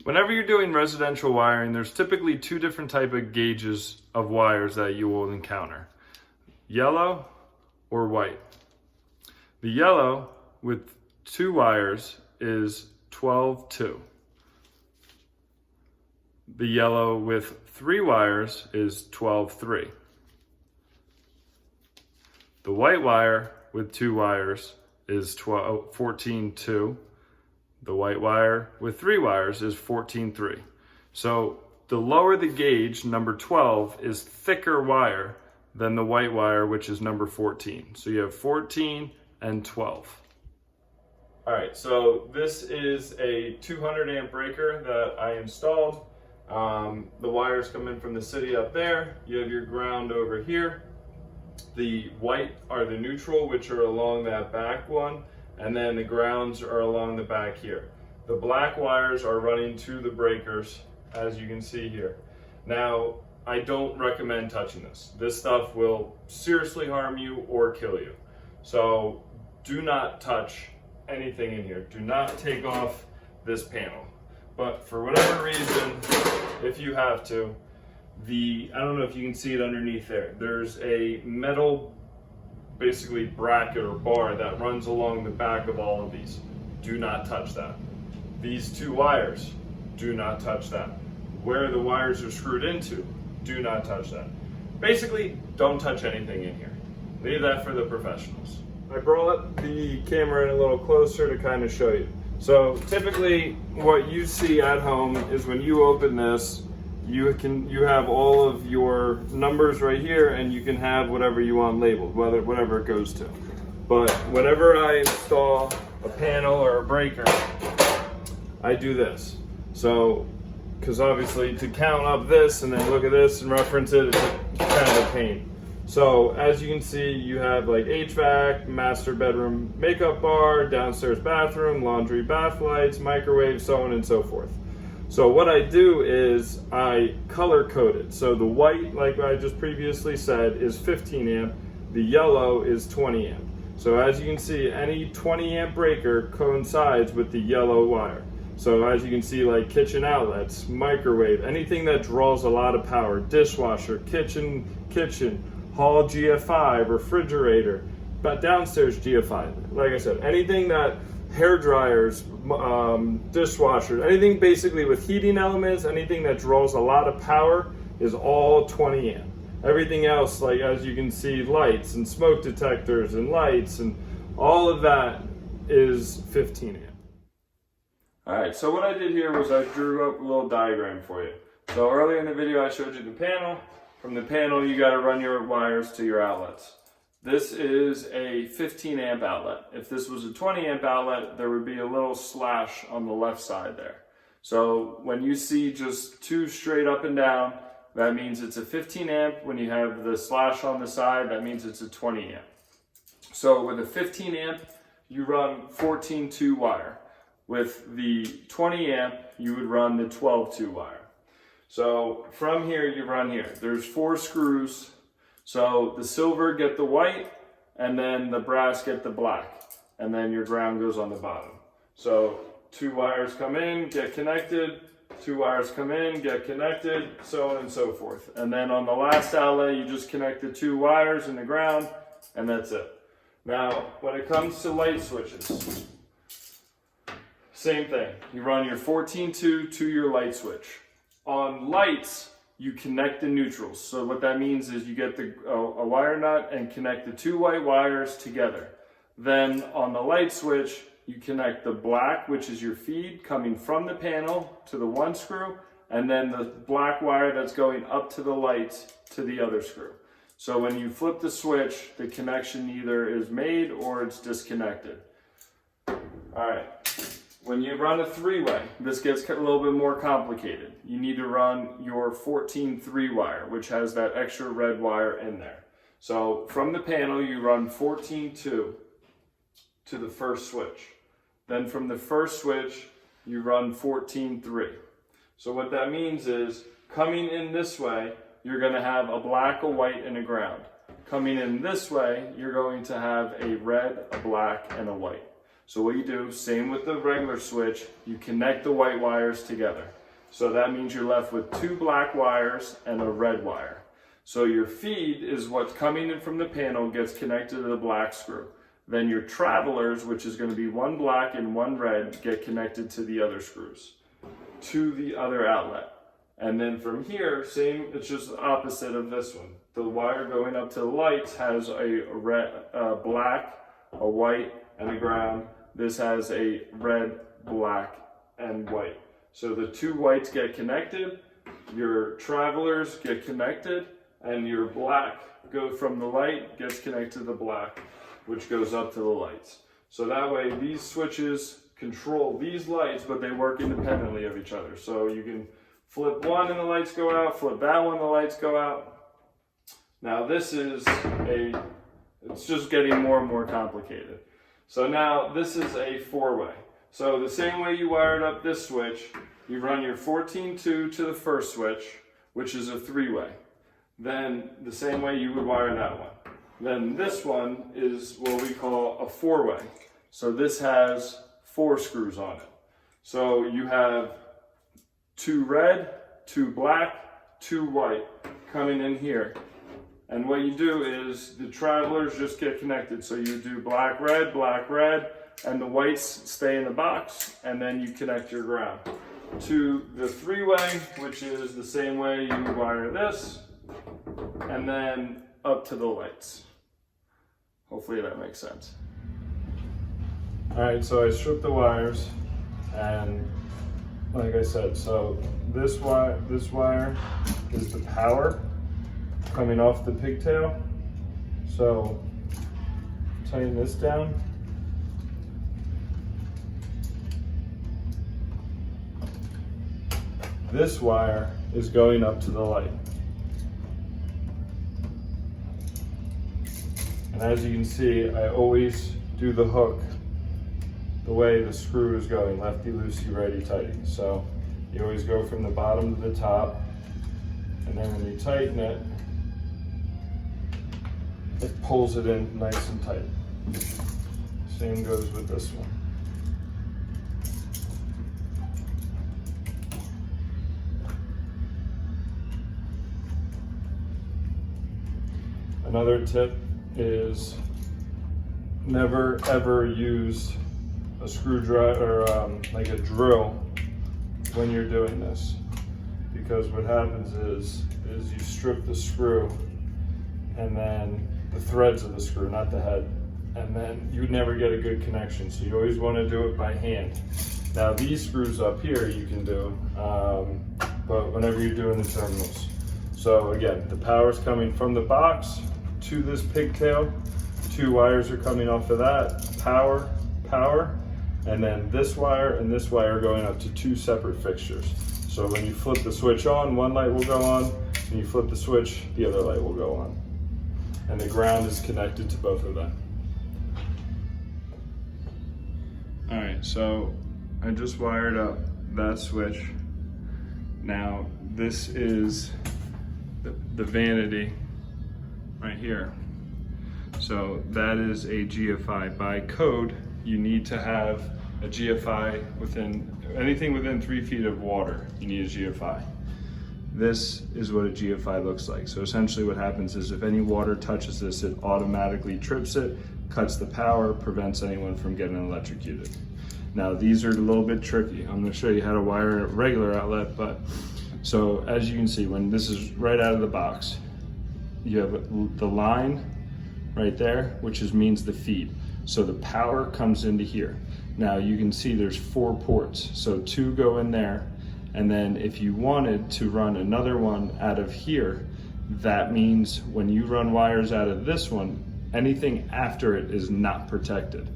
Whenever you're doing residential wiring, there's typically two different type of gauges of wires that you will encounter. Yellow or white. The yellow with 2 wires is 12-2. The yellow with 3 wires is 12-3. The white wire with 2 wires is 14-2. The white wire with 3 wires is 14-3. So the lower the gauge, number 12, is thicker wire than the white wire, which is number 14. So you have 14 and 12. All right, so this is a 200 amp breaker that I installed. The wires come in from the city up there. You have your ground over here. The white are the neutral, which are along that back one, and then the grounds are along the back here. The black wires are running to the breakers, as you can see here. Now, I don't recommend touching this. This stuff will seriously harm you or kill you. So do not touch anything in here. Do not take off this panel. But for whatever reason, if you have to, I don't know if you can see it underneath there. There's a metal, basically bracket or bar that runs along the back of all of these. Do not touch that. These 2 wires, do not touch that. Where the wires are screwed into, do not touch that. Basically, don't touch anything in here. Leave that for the professionals. I brought the camera in a little closer to kind of show you. So typically what you see at home is when you open this, you have all of your numbers right here, and you can have whatever you want labeled, whatever it goes to. But whenever I install a panel or a breaker, I do this. So, because obviously to count up this and then look at this and reference it, it's kind of a pain. So as you can see, you have like HVAC, master bedroom makeup bar, downstairs bathroom, laundry, bath lights, microwave, so on and so forth. So what I do is I color code it. So the white, like I just previously said, is 15 amp. The yellow is 20 amp. So as you can see, any 20 amp breaker coincides with the yellow wire. So as you can see, like kitchen outlets, microwave, anything that draws a lot of power, dishwasher, kitchen, hall GFI, refrigerator, but downstairs GFI. Like I said, anything that hair dryers, dishwashers, anything basically with heating elements, anything that draws a lot of power is all 20 amp. Everything else, like as you can see, lights and smoke detectors and lights and all of that is 15 amp. All right, so what I did here was I drew up a little diagram for you. So earlier in the video I showed you the panel. From the panel you got to run your wires to your outlets. This is a 15 amp outlet. If this was a 20 amp outlet, there would be a little slash on the left side there. So when you see just 2 straight up and down, that means it's a 15 amp. When you have the slash on the side, that means it's a 20 amp. So with a 15 amp, you run 14-2 wire. With the 20 amp, you would run the 12-2 wire. So from here, you run here. There's 4 screws. So the silver get the white, and then the brass get the black, and then your ground goes on the bottom. So 2 wires come in, get connected, 2 wires come in, get connected, so on and so forth. And then on the last outlet, you just connect the 2 wires in the ground, and that's it. Now, when it comes to light switches, same thing. You run your 14-2 to your light switch. On lights, you connect the neutrals. So what that means is you get a wire nut and connect the 2 white wires together. Then on the light switch, you connect the black, which is your feed coming from the panel to the 1 screw, and then the black wire that's going up to the lights to the other screw. So when you flip the switch, the connection either is made or it's disconnected. All right. When you run a 3-way, this gets a little bit more complicated. You need to run your 14-3 wire, which has that extra red wire in there. So from the panel, you run 14-2 to the first switch. Then from the first switch, you run 14-3. So what that means is, coming in this way, you're going to have a black, a white, and a ground. Coming in this way, you're going to have a red, a black, and a white. So what you do, same with the regular switch, you connect the white wires together. So that means you're left with 2 black wires and a red wire. So your feed is what's coming in from the panel gets connected to the black screw. Then your travelers, which is going to be 1 black and 1 red, get connected to the other screws, to the other outlet. And then from here, same, it's just the opposite of this one. The wire going up to the lights has a black, a white, and a ground. This has a red, black, and white. So the 2 whites get connected, your travelers get connected, and your black goes from the light, gets connected to the black, which goes up to the lights. So that way these switches control these lights, but they work independently of each other. So you can flip one and the lights go out, flip that one, the lights go out. Now this is it's just getting more and more complicated. So now this is a 4-way. So the same way you wired up this switch, you run your 14-2 to the first switch, which is a 3-way. Then the same way you would wire that one. Then this one is what we call a 4-way. So this has 4 screws on it. So you have 2 red, 2 black, 2 white coming in here. And what you do is the travelers just get connected. So you do black, red, and the whites stay in the box, and then you connect your ground to the 3-way, which is the same way you wire this, and then up to the lights. Hopefully that makes sense. All right, so I stripped the wires, and like I said, so this wire is the power coming off the pigtail. So tighten this down. This wire is going up to the light. And as you can see, I always do the hook the way the screw is going, lefty loosey, righty tighty. So you always go from the bottom to the top, and then when you tighten it, it pulls it in nice and tight. Same goes with this one. Another tip is never ever use a screwdriver or like a drill when you're doing this, because what happens is you strip the screw and then the threads of the screw, not the head, and then you would never get a good connection. So you always want to do it by hand. Now these screws up here you can do, but whenever you're doing the terminals. So again, the power is coming from the box to this pigtail. 2 wires are coming off of that, power, and then this wire and this wire going up to 2 separate fixtures. So when you flip the switch on, one light will go on. When you flip the switch, the other light will go on. And the ground is connected to both of them. All right, so I just wired up that switch. Now this is the vanity right here. So that is a GFI. By code, you need to have a GFI within, anything within 3 feet of water, you need a GFI. This is what a GFI looks like. So essentially what happens is if any water touches this, it automatically trips it, cuts the power, prevents anyone from getting electrocuted. Now these are a little bit tricky. I'm gonna show you how to wire a regular outlet, but so as you can see, when this is right out of the box, you have the line right there, which means the feed. So the power comes into here. Now you can see there's 4 ports. So 2 go in there. And then if you wanted to run another one out of here, that means when you run wires out of this one, anything after it is not protected,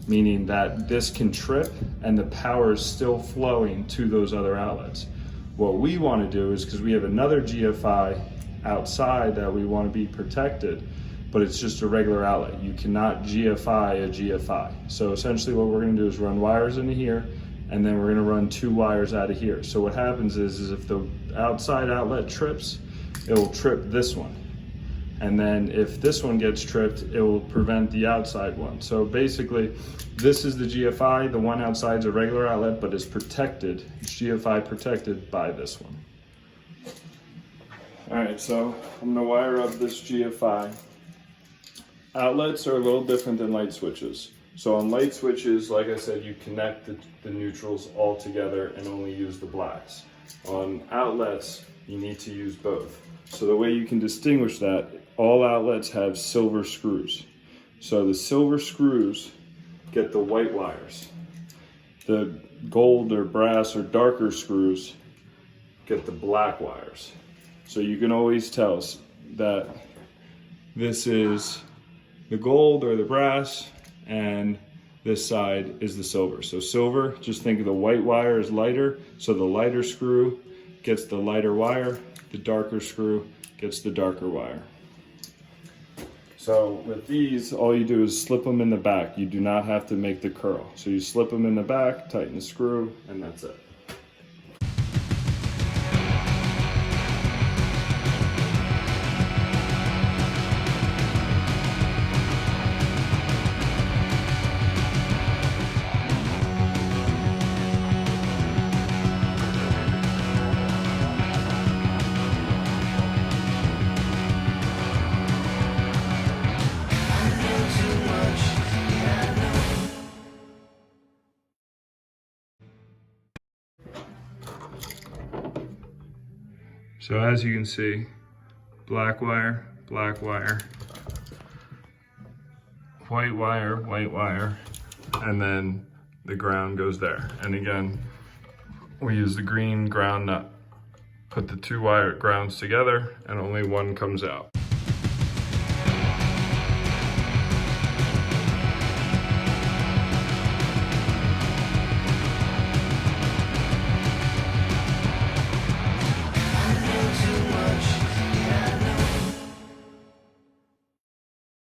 meaning that this can trip and the power is still flowing to those other outlets. What we want to do is, because we have another GFI outside that we want to be protected, but it's just a regular outlet. You cannot GFI a GFI. So essentially what we're going to do is run wires into here, and then we're going to run 2 wires out of here. So what happens is if the outside outlet trips, it will trip this one. And then if this one gets tripped, it will prevent the outside one. So basically, this is the GFI. The one outside is a regular outlet, but it's protected. It's GFI protected by this one. All right, so I'm gonna wire up this GFI. Outlets are a little different than light switches. So on light switches, like I said, you connect the neutrals all together and only use the blacks. On outlets, you need to use both. So the way you can distinguish that, all outlets have silver screws. So the silver screws get the white wires. The gold or brass or darker screws get the black wires. So you can always tell that this is the gold or the brass, and this side is the silver. So silver, just think of the white wire as lighter, so the lighter screw gets the lighter wire, the darker screw gets the darker wire. So with these, all you do is slip them in the back. You do not have to make the curl. So you slip them in the back, tighten the screw, and that's it. So as you can see, black wire, white wire, and then the ground goes there. And again, we use the green ground nut. Put the two wire grounds together and only one comes out.